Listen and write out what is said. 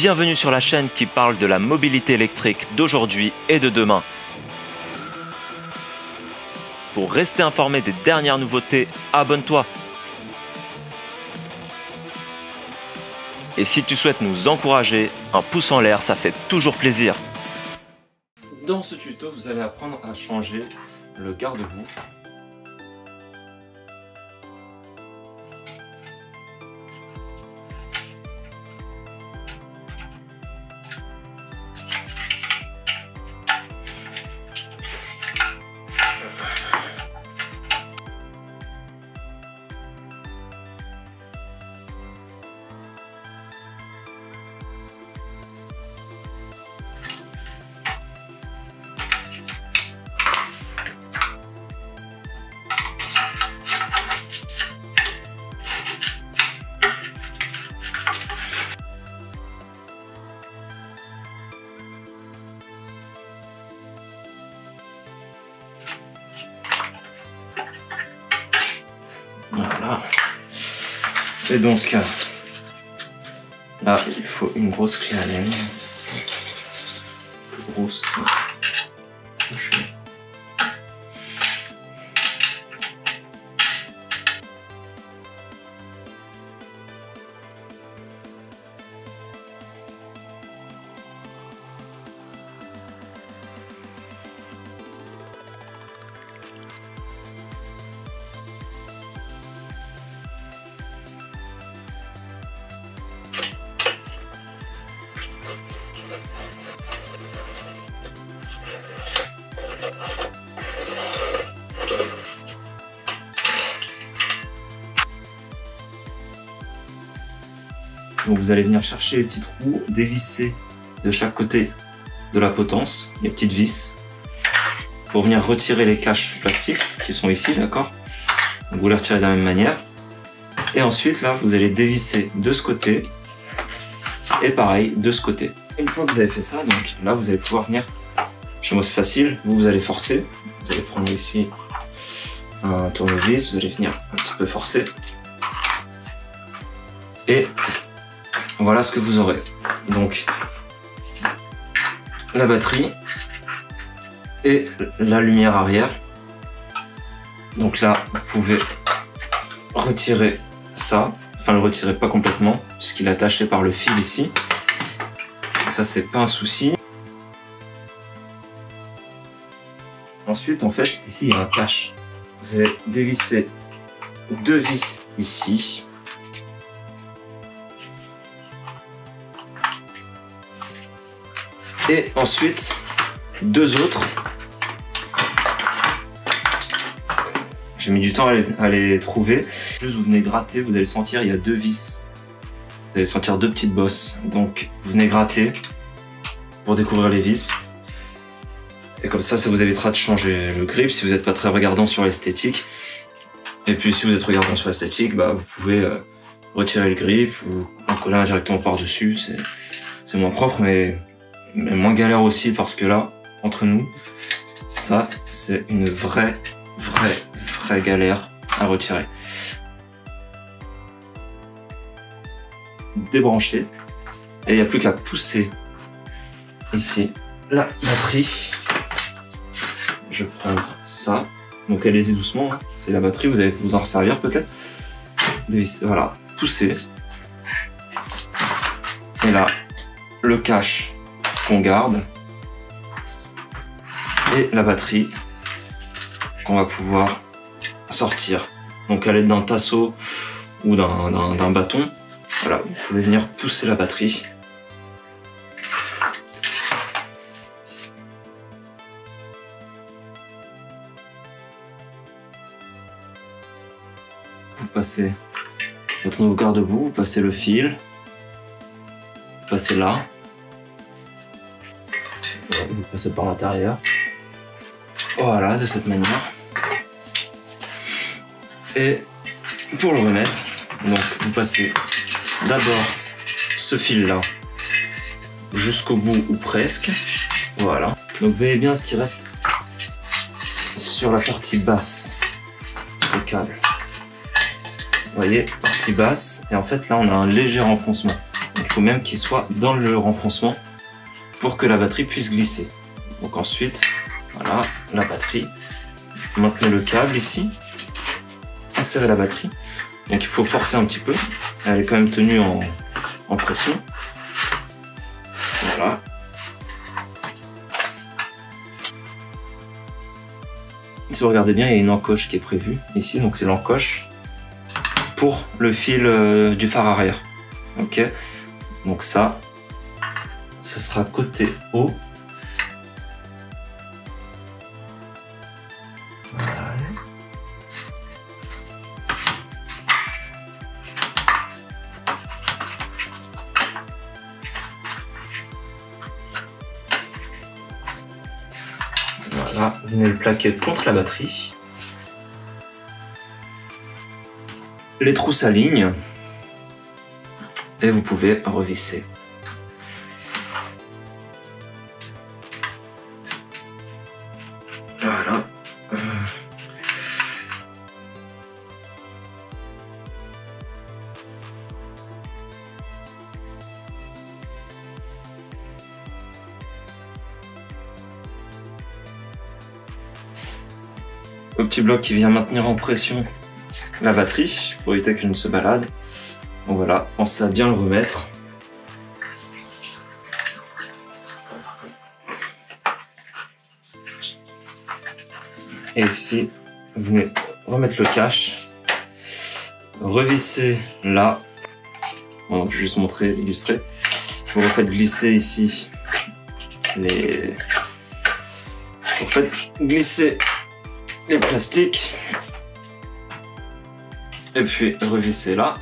Bienvenue sur la chaîne qui parle de la mobilité électrique d'aujourd'hui et de demain. Pour rester informé des dernières nouveautés, abonne-toi. Et si tu souhaites nous encourager, un pouce en l'air, ça fait toujours plaisir. Dans ce tuto, vous allez apprendre à changer le garde-boue. Voilà. Et donc là, il faut une grosse clé à laine. Plus grosse. Donc vous allez venir chercher les petits trous, dévisser de chaque côté de la potence, les petites vis, pour venir retirer les caches plastiques qui sont ici, d'accord? Donc vous les retirez de la même manière. Et ensuite là, vous allez dévisser de ce côté, et pareil de ce côté. Une fois que vous avez fait ça, donc là vous allez pouvoir venir, chez moi c'est facile, vous allez forcer, vous allez prendre ici un tournevis, vous allez venir un petit peu forcer. Et voilà ce que vous aurez. Donc la batterie et la lumière arrière. Donc là, vous pouvez retirer ça. Enfin, le retirer pas complètement, puisqu'il est attaché par le fil ici. Ça, c'est pas un souci. Ensuite, en fait, ici, il y a un cache. Vous allez dévisser deux vis ici. Et ensuite, deux autres. J'ai mis du temps à les trouver. Juste vous venez gratter, vous allez sentir, il y a deux vis. Vous allez sentir deux petites bosses. Donc, vous venez gratter pour découvrir les vis. Et comme ça vous évitera de changer le grip si vous n'êtes pas très regardant sur l'esthétique. Et puis, si vous êtes regardant sur l'esthétique, bah, vous pouvez retirer le grip ou en coller directement par-dessus. C'est moins propre, mais moins galère aussi, parce que là, entre nous, ça, c'est une vraie galère à retirer. Débrancher, et il n'y a plus qu'à pousser ici la batterie. Je vais prendre ça, donc allez-y doucement, hein. C'est la batterie, vous allez vous en servir peut-être. Voilà, pousser. Et là, le cache qu'on garde et la batterie qu'on va pouvoir sortir. Donc à l'aide d'un tasseau ou d'un bâton, voilà, vous pouvez venir pousser la batterie. Vous passez votre nouveau garde-boue, vous passez le fil, vous passez là. Vous passez par l'intérieur. Voilà, de cette manière. Et pour le remettre, donc vous passez d'abord ce fil là jusqu'au bout ou presque. Voilà. Donc veillez bien à ce qui reste sur la partie basse du câble. Vous voyez, partie basse. Et en fait là on a un léger renfoncement. Donc il faut même qu'il soit dans le renfoncement pour que la batterie puisse glisser. Donc ensuite, voilà, la batterie. Maintenez le câble ici. Insérez la batterie. Donc il faut forcer un petit peu. Elle est quand même tenue en pression. Voilà. Si vous regardez bien, il y a une encoche qui est prévue ici. Donc c'est l'encoche pour le fil du phare arrière. Ok. Donc ça sera côté haut. Voilà. Voilà, vous venez le plaquer contre la batterie. Les trous s'alignent et vous pouvez revisser. Voilà. Le petit bloc qui vient maintenir en pression la batterie pour éviter qu'elle ne se balade. Donc voilà, pensez à bien le remettre. Et ici, vous venez remettre le cache, revisser là. Bon, je vais juste montrer, illustrer. Vous refaites glisser ici les. Vous faites glisser les plastiques. Et puis revisser là.